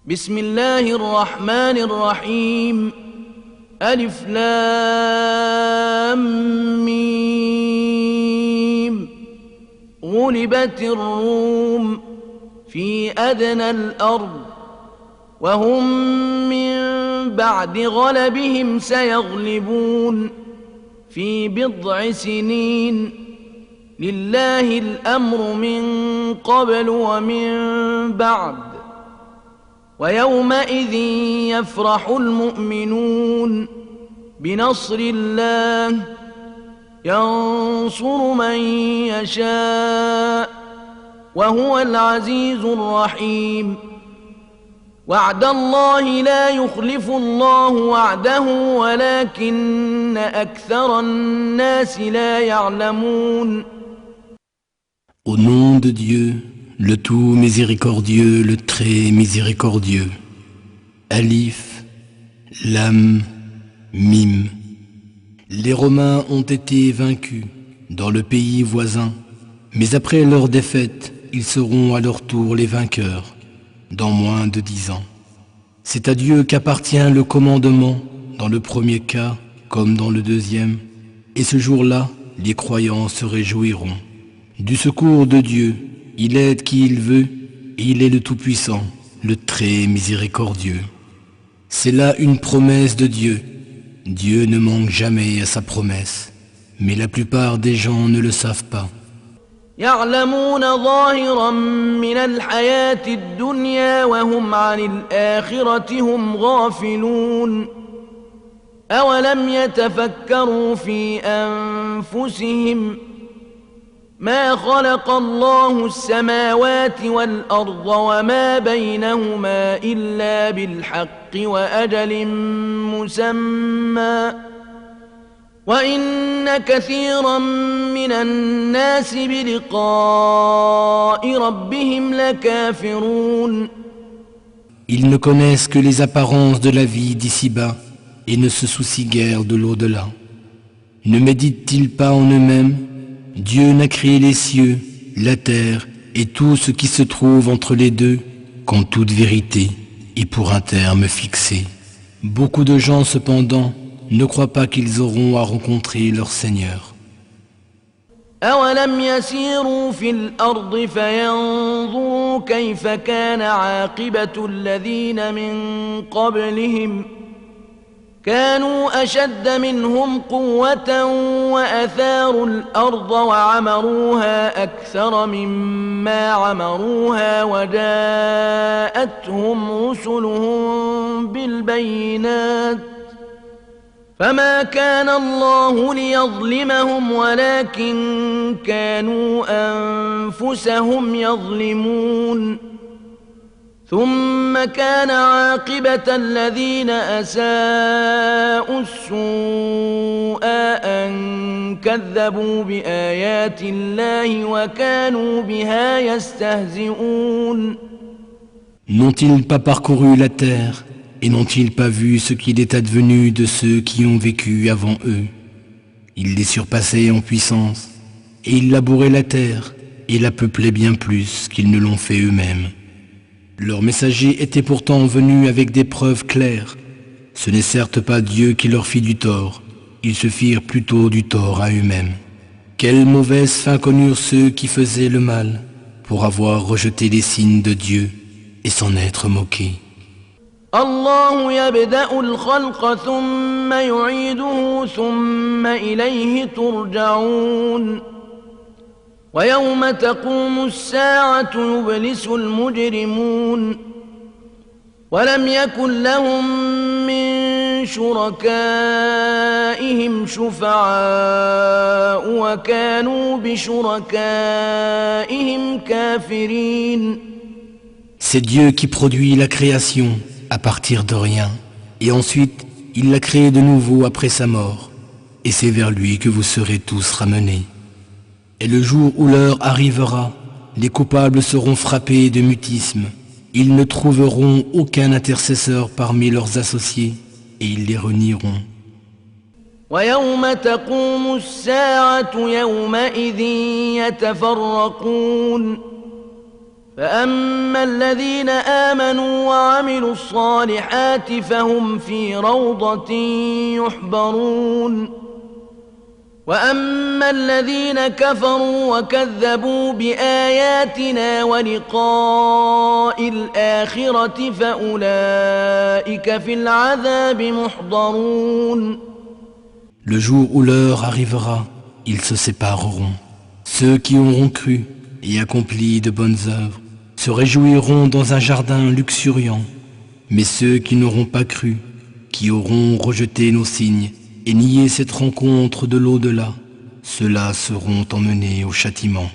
بسم الله الرحمن الرحيم ألف لام ميم غلبت الروم في أدنى الأرض وهم من بعد غلبهم سيغلبون في بضع سنين لله الأمر من قبل ومن بعد ويومئذ يفرح المؤمنون بنصر الله ينصر من يشاء وهو العزيز الرحيم وعد الله لا يخلف الله وعده ولكن أكثر الناس لا يعلمون. Au nom de Dieu, le tout miséricordieux, le très miséricordieux. Alif, Lam, Mim. Les Romains ont été vaincus dans le pays voisin, mais après leur défaite, ils seront à leur tour les vainqueurs, dans moins de 10 ans. C'est à Dieu qu'appartient le commandement, dans le premier cas comme dans le deuxième, et ce jour-là, les croyants se réjouiront. Du secours de Dieu, il aide qui il veut, et il est le Tout-Puissant, le très miséricordieux. C'est là une promesse de Dieu. Dieu ne manque jamais à sa promesse, mais la plupart des gens ne le savent pas. يعلمون ظاهرا من الحياة الدنيا وهم عن الآخرة هم غافلون أولم يتفكروا في أنفسهم ما خلق الله السماوات والأرض وما بينهما إلا بالحق وأجل مسمى وإن كثيرا من الناس بلقاء ربهم لكافرون. Ils ne connaissent que les apparences de la vie d'ici-bas et ne se soucient guère de l'au-delà. Ne méditent-ils pas en eux-mêmes? Dieu n'a créé les cieux, la terre et tout ce qui se trouve entre les deux qu'en toute vérité et pour un terme fixé. Beaucoup de gens cependant ne croient pas qu'ils auront à rencontrer leur Seigneur. أولم يسيروا في الأرض فينظروا كيف كان عاقبة الذين من قبلهم كانوا أشد منهم قوة وأثاروا الأرض وعمروها أكثر مما عمروها وجاءتهم رسلهم بالبينات فما كان الله ليظلمهم ولكن كانوا أنفسهم يظلمون ثم كان عاقبة الذين أساءوا السوء أن كذبوا بآيات الله وكانوا بها يستهزئون. N'ont-ils pas parcouru la terre et n'ont-ils pas vu ce qu'il est advenu de ceux qui ont vécu avant eux? Ils les surpassaient en puissance, et ils labouraient la terre et la peuplaient bien plus qu'ils ne l'ont fait eux-mêmes. Leurs messagers étaient pourtant venus avec des preuves claires. Ce n'est certes pas Dieu qui leur fit du tort, ils se firent plutôt du tort à eux-mêmes. Quelle mauvaise fin connurent ceux qui faisaient le mal pour avoir rejeté les signes de Dieu et s'en être moqués. الله يبدأ الخلق ثم يعيده ثم إليه ترجعون ويوم تقوم الساعة يبلس المجرمون ولم يكن لهم من شركائهم شفعاء وكانوا بشركائهم كافرين. C'est Dieu qui produit la création à partir de rien, et ensuite il l'a créé de nouveau après sa mort, et c'est vers lui que vous serez tous ramenés. Et le jour où l'heure arrivera, les coupables seront frappés de mutisme, ils ne trouveront aucun intercesseur parmi leurs associés, et ils les renieront. ويوم تقوم الساعة يومئذ يتفرقون فأما الذين آمنوا وعملوا الصالحات فهم في روضة يحبرون وأما الذين كفروا وكذبوا بآياتنا ولقاء الآخرة فأولئك في العذاب محضرون. Le jour où l'heure arrivera, ils se sépareront. Ceux qui auront cru et accompli de bonnes œuvres se réjouiront dans un jardin luxuriant. Mais ceux qui n'auront pas cru, qui auront rejeté nos signes et nié cette rencontre de l'au-delà, ceux-là seront emmenés au châtiment.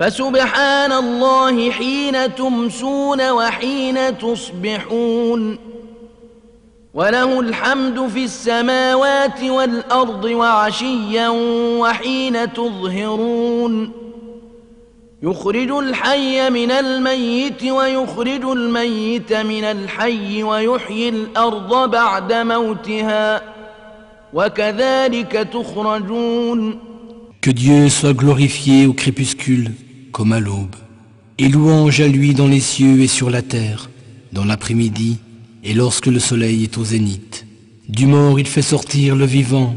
فسبحان الله حين تمسون وحين تصبحون وله الحمد في السماوات والأرض وعشيا وحين تظهرون يخرج الحي من الميت ويخرج الميت من الحي ويحيي الأرض بعد موتها وكذلك تخرجون. Que Dieu soit glorifié au crépuscule comme à l'aube, et louange à lui dans les cieux et sur la terre, dans l'après-midi et lorsque le soleil est au zénith. Du mort il fait sortir le vivant,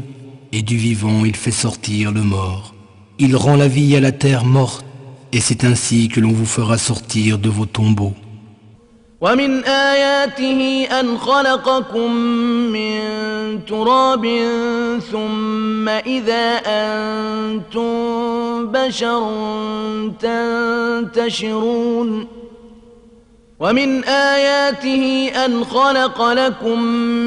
et du vivant il fait sortir le mort. Il rend la vie à la terre morte, et c'est ainsi que l'on vous fera sortir de vos tombeaux. ومن آياته أن خلقكم من تراب ثم إذا أنتم بشر تنتشرون ومن آياته أن خلق لكم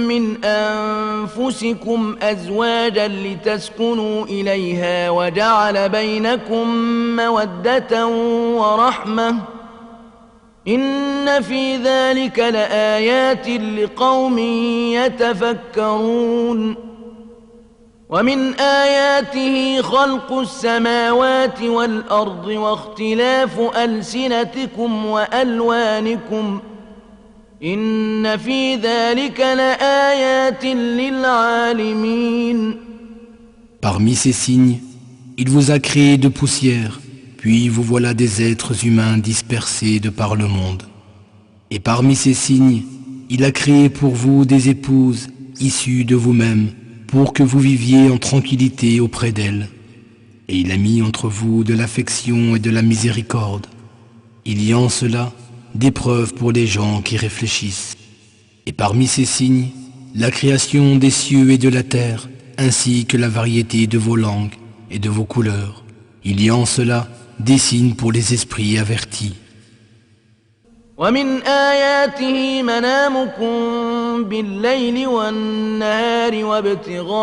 من أنفسكم أزواجا لتسكنوا إليها وجعل بينكم مودة ورحمة إن في ذلك لآيات لقوم يتفكرون. ومن آياته خلق السماوات والأرض واختلاف ألسنتكم وألوانكم إن في ذلك لآيات للعالمين. Parmi ces signes, il vous a créé de poussière, puis vous voilà des êtres humains dispersés de par le monde. Et parmi ces signes, il a créé pour vous des épouses issues de vous-même, pour que vous viviez en tranquillité auprès d'elles. Et il a mis entre vous de l'affection et de la miséricorde. Il y a en cela des preuves pour les gens qui réfléchissent. Et parmi ces signes, la création des cieux et de la terre, ainsi que la variété de vos langues et de vos couleurs. Il y a en cela des signes pour les esprits avertis. ومن آياته منامكم بالليل والنهار وابتغاؤكم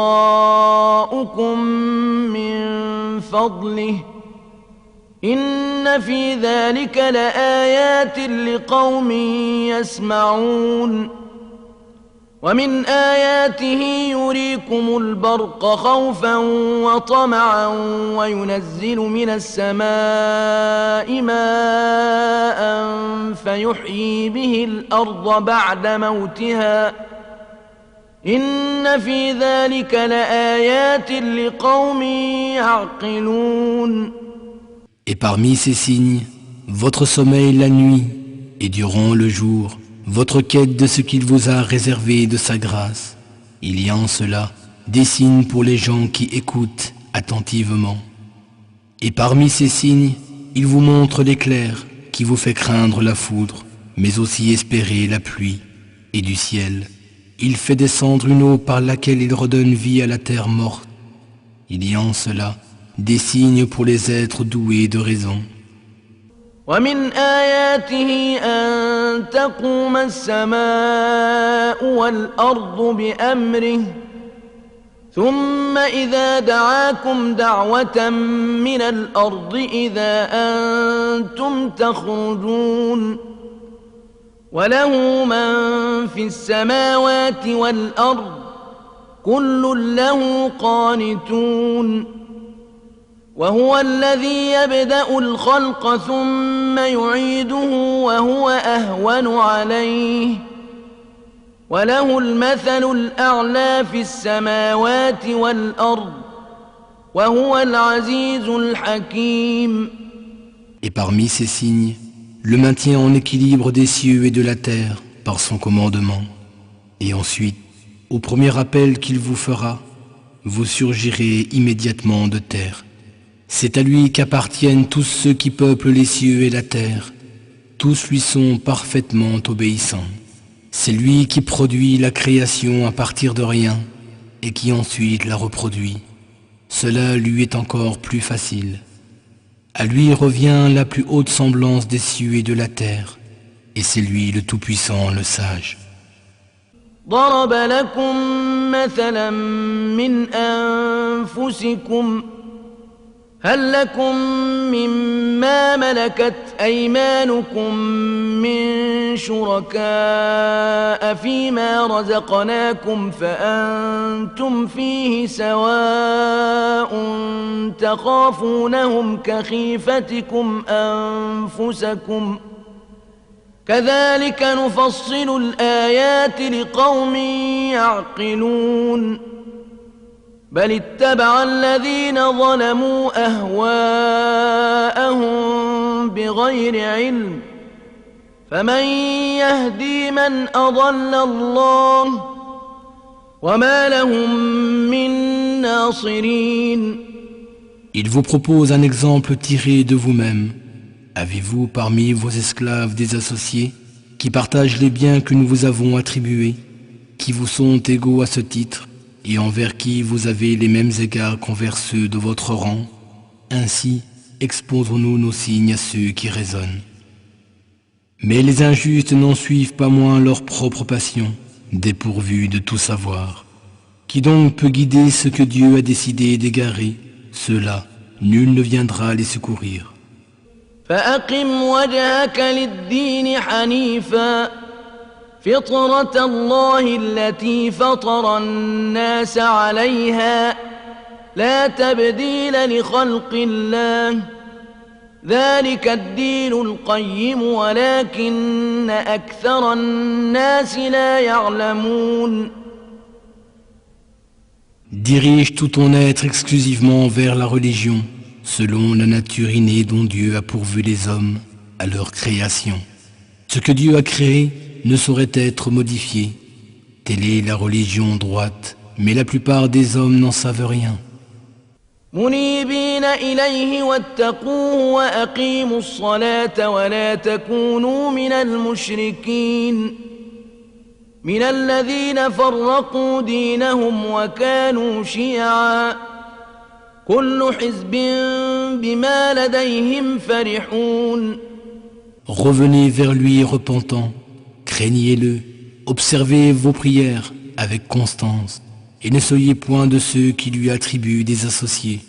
من فضله إن في ذلك لآيات لقوم يسمعون. ومن آياته يريكم البرق خوفا وطمعا وينزل من السماء ماء فيحيي به الأرض بعد موتها إن في ذلك لآيات لقوم يعقلون. Et parmi ces signes, votre sommeil la nuit et durant le jour, votre quête de ce qu'il vous a réservé de sa grâce. Il y a en cela des signes pour les gens qui écoutent attentivement. Et parmi ces signes, il vous montre l'éclair qui vous fait craindre la foudre, mais aussi espérer la pluie. Et du ciel, il fait descendre une eau par laquelle il redonne vie à la terre morte. Il y a en cela des signes pour les êtres doués de raison. ومن آياته أن تقوم السماء والأرض بأمره ثم إذا دعاكم دعوة من الأرض إذا أنتم تخرجون وله من في السماوات والأرض كل له قانتون وهو الذي يبدأ الخلق ثم يعيده وهو أهون عليه وله المثل الأعلى في السماوات والأرض وهو العزيز الحكيم. Et parmi ces signes, le maintien en équilibre des cieux et de la terre par son commandement. Et ensuite, au premier appel qu'il vous fera, vous surgirez immédiatement de terre. C'est à lui qu'appartiennent tous ceux qui peuplent les cieux et la terre. Tous lui sont parfaitement obéissants. C'est lui qui produit la création à partir de rien et qui ensuite la reproduit. Cela lui est encore plus facile. À lui revient la plus haute semblance des cieux et de la terre, et c'est lui le Tout-Puissant, le Sage. ضرب لكم مثلا من أنفسكم هل لكم مما ملكت أيمانكم من شركاء فيما رزقناكم فأنتم فيه سواء تخافونهم كخيفتكم أنفسكم كذلك نفصل الآيات لقوم يعقلون بل اتبع الذين ظلموا أهواءهم بغير علم فمن يهدي من أضل الله وما لهم من ناصرين. Il vous propose un exemple tiré de vous-même. Avez-vous parmi vos esclaves des associés qui partagent les biens que nous vous avons attribués, qui vous sont égaux à ce titre et envers qui vous avez les mêmes égards qu'envers ceux de votre rang? Ainsi, exposons-nous nos signes à ceux qui raisonnent. Mais les injustes n'en suivent pas moins leur propre passion, dépourvus de tout savoir. Qui donc peut guider ce que Dieu a décidé d'égarer? Ceux-là, nul ne viendra les secourir. فأقم وجهك للدين حنيفا فطرة الله التي فطر الناس عليها لا تبديل لخلق الله ذلك الدين القيم ولكن أكثر الناس لا يعلمون. Dirige tout ton être exclusivement vers la religion, selon la nature innée dont Dieu a pourvu les hommes à leur création. Ce que Dieu a créé ne saurait être modifié. Telle est la religion droite, mais la plupart des hommes n'en savent rien. منيبين إليه واتقوه وأقيموا الصلاة ولا تكونوا من المشركين من الذين فرقوا دينهم وكانوا شيعا كل حزب بما لديهم فرحون. Revenez vers lui repentant, craignez-le, observez vos prières avec constance, et ne soyez point de ceux qui lui attribuent des associés,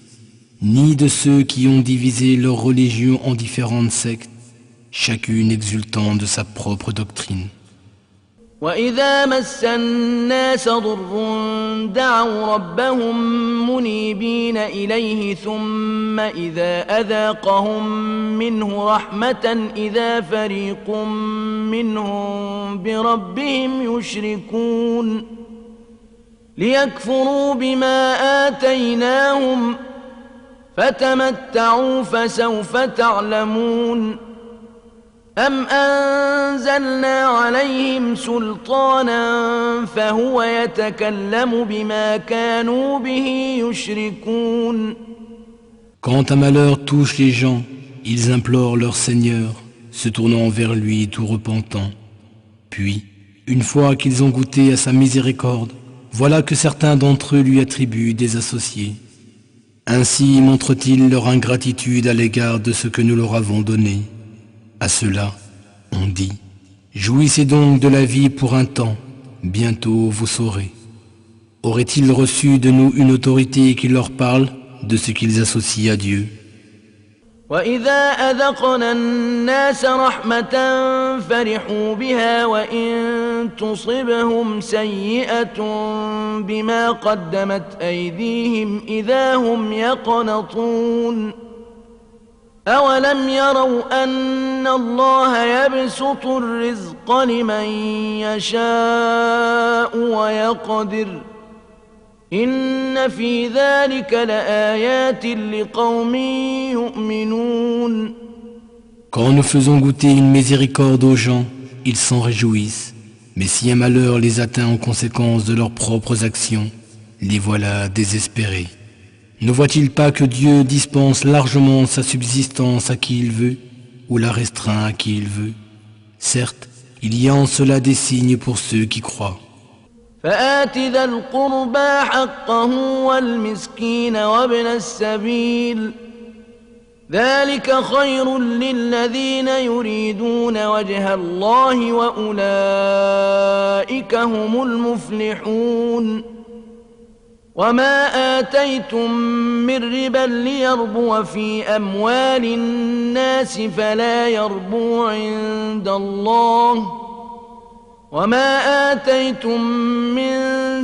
ni de ceux qui ont divisé leur religion en différentes sectes, chacune exultant de sa propre doctrine. وإذا مس الناس ضر دعوا ربهم منيبين إليه ثم إذا أذاقهم منه رحمة إذا فريق منهم بربهم يشركون ليكفروا بما آتيناهم فتمتعوا فسوف تعلمون. أم أنزلنا عليهم سلطانا فهو يتكلم بما كانوا به يشركون. Quand un malheur touche les gens, ils implorent leur Seigneur, se tournant vers lui tout repentants. Puis, une fois qu'ils ont goûté à sa miséricorde, voilà que certains d'entre eux lui attribuent des associés. Ainsi montrent-ils leur ingratitude à l'égard de ce que nous leur avons donné. À cela, on dit, jouissez donc de la vie pour un temps, bientôt vous saurez. Auraient-ils reçu de nous une autorité qui leur parle de ce qu'ils associent à Dieu? وإذا أذقنا الناس رحمة فرحوا بها وإن تصبهم سيئة بما قدمت أيديهم إذا هم يقنطون. أولم يروا أن الله يبسط الرزق لمن يشاء ويقدر إن في ذلك لآيات لقوم يؤمنون. Quand nous faisons goûter une miséricorde aux gens, ils s'en réjouissent. Mais si un malheur les atteint en conséquence de leurs propres actions, les voilà désespérés. Ne voit-il pas que Dieu dispense largement sa subsistance à qui il veut, ou la restreint à qui il veut? Certes, il y a en cela des signes pour ceux qui croient. فآت ذا القربى حقه والمسكين وابن السبيل ذلك خير للذين يريدون وجه الله وأولئك هم المفلحون وما آتيتم من ربا ليربو في أموال الناس فلا يربو عند الله وما آتيتم من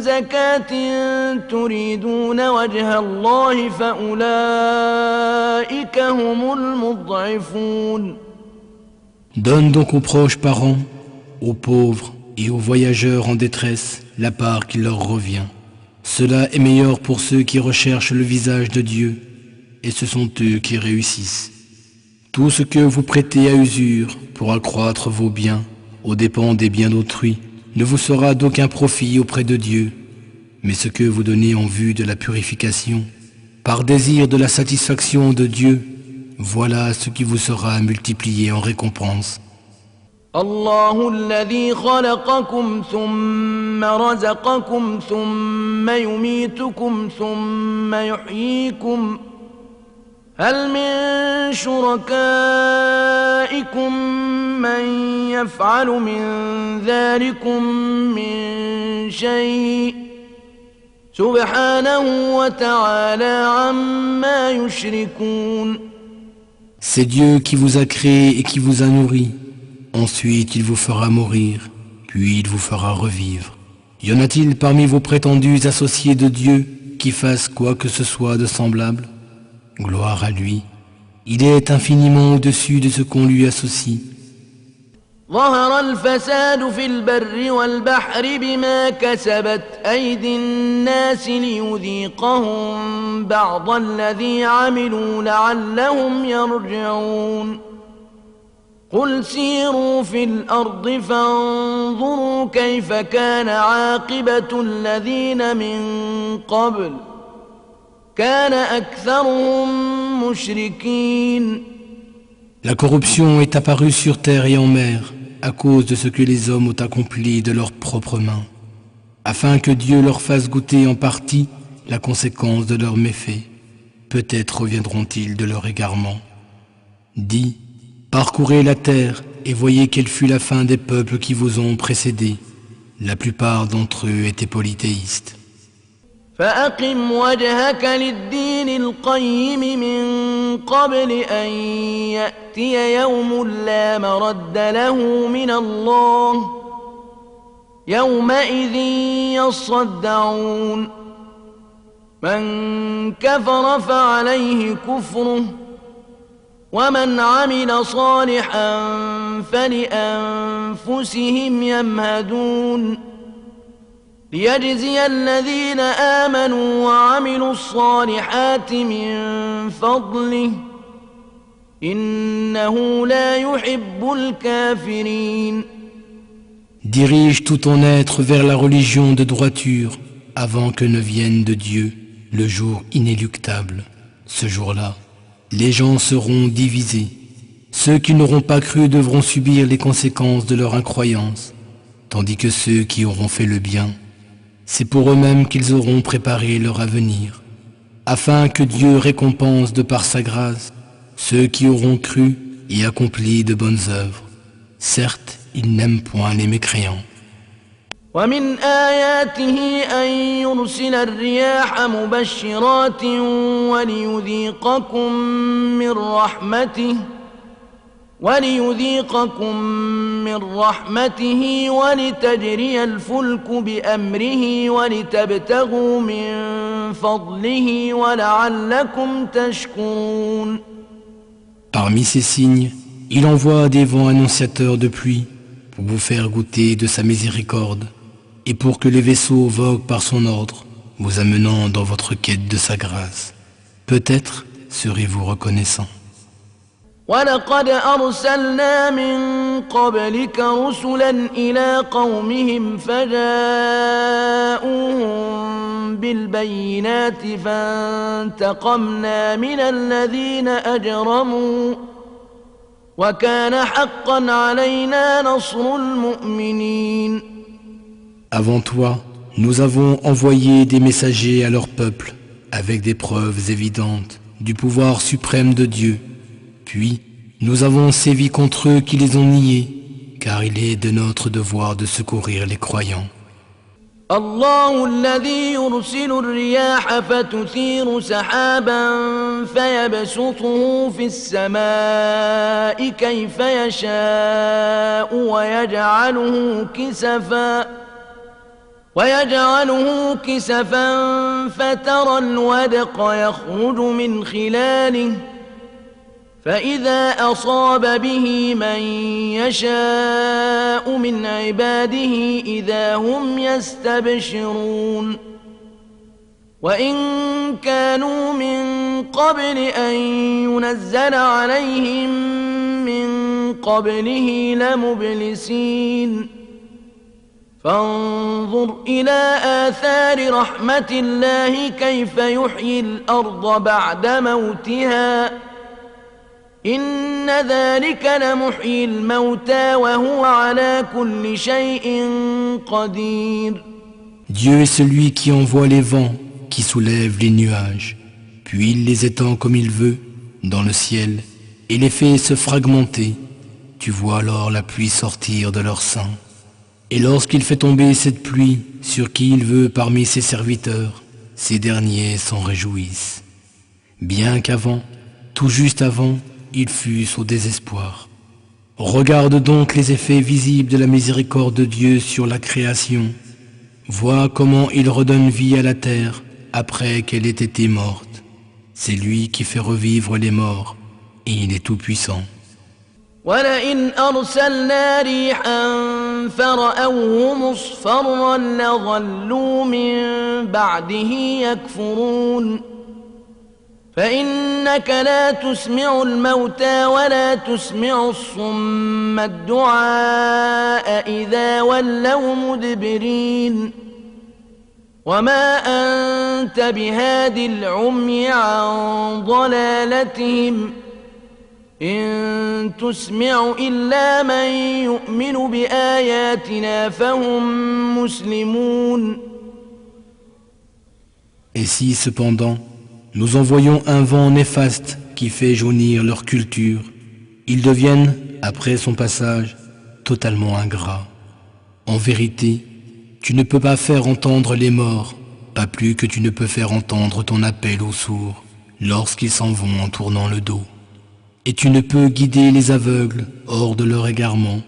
زكاة تريدون وجه الله فأولئك هم المضعفون. Donne donc aux proches parents, aux pauvres et aux voyageurs en détresse la part qui leur revient. Cela est meilleur pour ceux qui recherchent le visage de Dieu, et ce sont eux qui réussissent. Tout ce que vous prêtez à usure pour accroître vos biens, aux dépens des biens d'autrui, ne vous sera d'aucun profit auprès de Dieu. Mais ce que vous donnez en vue de la purification, par désir de la satisfaction de Dieu, voilà ce qui vous sera multiplié en récompense. الله الذي خلقكم ثم رزقكم ثم يميتكم ثم يحييكم هل من شركائكم من يفعل من ذلكم من شيء سبحانه وتعالى عما يشركون. C'est Dieu qui vous a créé et qui vous a nourri. Ensuite, il vous fera mourir, puis il vous fera revivre. Y en a-t-il parmi vos prétendus associés de Dieu qui fassent quoi que ce soit de semblable? Gloire à lui. Il est infiniment au-dessus de ce qu'on lui associe. ظهر الفساد في البر والبحر بما كسبت أيدي الناس ليذيقهم بعض الذي عملوا لعلهم يرجعون. قل سيروا في الأرض فانظروا كيف كان عاقبة الذين من قبل كان أكثرهم مشركين. La corruption est apparue sur terre et en mer à cause de ce que les hommes ont accompli de leurs propres mains, afin que Dieu leur fasse goûter en partie la conséquence de leurs méfaits. Peut-être reviendront-ils de leur égarement. Dis, parcourez la terre et voyez quelle fut la fin des peuples qui vous ont précédés. La plupart d'entre eux étaient polythéistes. فأقم وجهك للدين القيم من قبل أن يأتي يوم لا مرد له من الله يومئذ يصدعون. من كفر فعليه كفره ومن عمل صالحا فلأنفسهم يمهدون ليجزي الذين آمنوا وعملوا الصالحات من فضله إنه لا يحب الكافرين. Dirige tout ton être vers la religion de droiture avant que ne vienne de Dieu le jour inéluctable. Ce jour-là, les gens seront divisés. Ceux qui n'auront pas cru devront subir les conséquences de leur incroyance, tandis que ceux qui auront fait le bien, c'est pour eux-mêmes qu'ils auront préparé leur avenir, afin que Dieu récompense de par sa grâce ceux qui auront cru et accompli de bonnes œuvres. Certes, il n'aime point les mécréants. ومن آياته أن يرسل الرياح مبشرات وليذيقكم من رحمته ولتجري الفلك بأمره ولتبتغوا من فضله ولعلكم تشكرون. Parmi ces signes, il envoie des vents annonciateurs de pluie pour vous faire goûter de sa miséricorde et pour que les vaisseaux voguent par son ordre, vous amenant dans votre quête de sa grâce. Peut-être serez-vous reconnaissant. ولقد أرسلنا من قبلك رسلا إلى قومهم فجاءوهم بالبينات فانتقمنا من الذين أجرموا وكان حقا علينا نصر المؤمنين. Avant toi, nous avons envoyé des messagers à leur peuple avec des preuves évidentes du pouvoir suprême de Dieu. Puis, nous avons sévi contre eux qui les ont niés, car il est de notre devoir de secourir les croyants. الله الذي يرسل الرياح فتثير سحابا فيبسطه في السماء كيف يشاء ويجعله كسفا فترى الودق يخرج من خلاله فإذا أصاب به من يشاء من عباده إذا هم يستبشرون وإن كانوا من قبل أن ينزل عليهم من قبله لمبلسين فانظر إلى آثار رحمة الله كيف يحيي الأرض بعد موتها إن ذلك لمحيي الموتى وهو على كل شيء قدير. Dieu est celui qui envoie les vents, qui soulève les nuages, puis il les étend comme il veut dans le ciel et les fait se fragmenter. Tu vois alors la pluie sortir de leur sein. Et lorsqu'il fait tomber cette pluie sur qui il veut parmi ses serviteurs, ces derniers s'en réjouissent. Bien qu'avant, tout juste avant, ils fussent au désespoir. Regarde donc les effets visibles de la miséricorde de Dieu sur la création. Vois comment il redonne vie à la terre après qu'elle ait été morte. C'est lui qui fait revivre les morts et il est tout-puissant. ولئن أرسلنا ريحا فرأوه مصفرا لظلوا من بعده يكفرون فإنك لا تسمع الموتى ولا تسمع الصم الدعاء إذا ولوا مدبرين وما أنت بهاد العمي عن ضلالتهم إن تسمع إلا من يؤمن بآياتنا فهم مسلمون. Et si cependant nous envoyons un vent néfaste qui fait jaunir leur culture, ils deviennent, après son passage, totalement ingrats. En vérité, tu ne peux pas faire entendre les morts, pas plus que tu ne peux faire entendre ton appel aux sourds lorsqu'ils s'en vont en tournant le dos. Et tu ne peux guider les aveugles hors de leur égarement.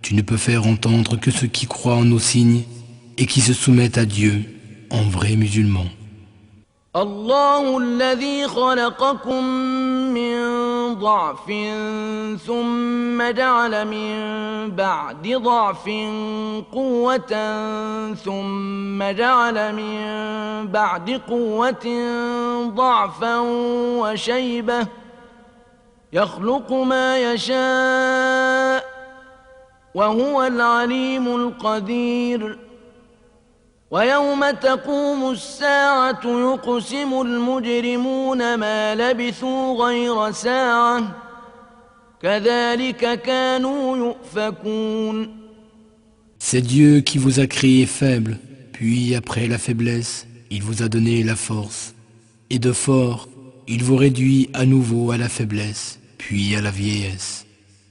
Tu ne peux faire entendre que ceux qui croient en nos signes et qui se soumettent à Dieu en vrais musulmans. الله الذي خلقكم من ضعف ثم جعل من بعد ضعف قوة ثم جعل من بعد قوة ضعفا وشيبة يخلق ما يشاء وهو العليم القدير. ويوم تقوم الساعة يقسم المجرمون ما لبثوا غير ساعة كذلك كانوا يؤفكون. C'est Dieu qui vous a créé faible, puis après la faiblesse, il vous a donné la force. Et de fort, il vous réduit à nouveau à la faiblesse, puis à la vieillesse.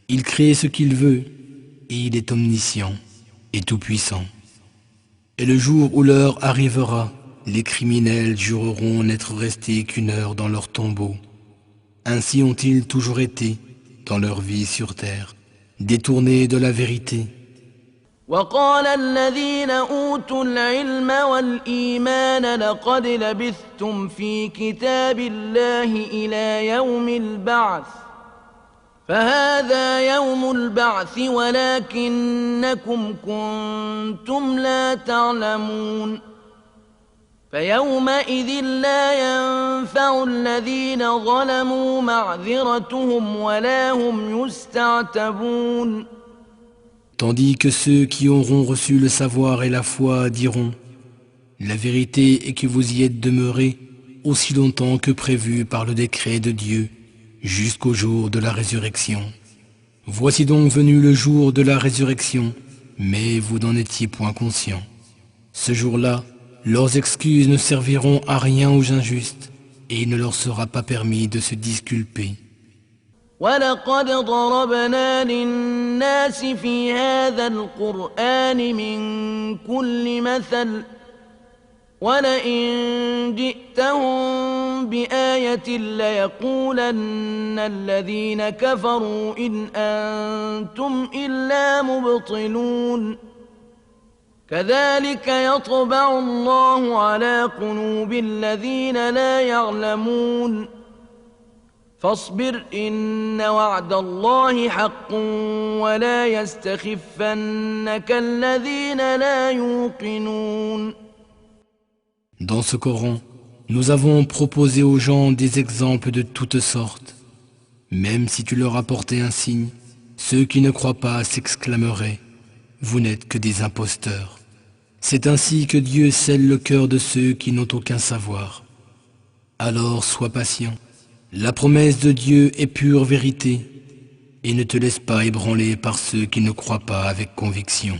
Il crée ce qu'il veut, et il est omniscient et tout-puissant. Et le jour où l'heure arrivera, les criminels jureront n'être restés qu'une heure dans leur tombeau. Ainsi ont-ils toujours été, dans leur vie sur terre, détournés de la vérité. وقال الذين أوتوا العلم والإيمان لقد لبثتم في كتاب الله إلى يوم البعث فهذا يوم البعث ولكنكم كنتم لا تعلمون فيومئذ لا ينفع الذين ظلموا معذرتهم ولا هم يستعتبون. Tandis que ceux qui auront reçu le savoir et la foi diront: la vérité est que vous y êtes demeurés aussi longtemps que prévu par le décret de Dieu, jusqu'au jour de la résurrection. Voici donc venu le jour de la résurrection, mais vous n'en étiez point conscients. Ce jour-là, leurs excuses ne serviront à rien aux injustes, et il ne leur sera pas permis de se disculper. ولقد ضربنا للناس في هذا القرآن من كل مثل ولئن جئتهم بآية ليقولن الذين كفروا إن أنتم إلا مبطلون. كذلك يطبع الله على قلوب الذين لا يعلمون. فاصبر إن وعد الله حق ولا يستخفنك الذين لا يوقنون. Dans ce Coran, nous avons proposé aux gens des exemples de toutes sortes. Même si tu leur apportais un signe, ceux qui ne croient pas s'exclameraient: vous n'êtes que des imposteurs. C'est ainsi que Dieu scelle le cœur de ceux qui n'ont aucun savoir. Alors sois patient. La promesse de Dieu est pure vérité, et ne te laisse pas ébranler par ceux qui ne croient pas avec conviction.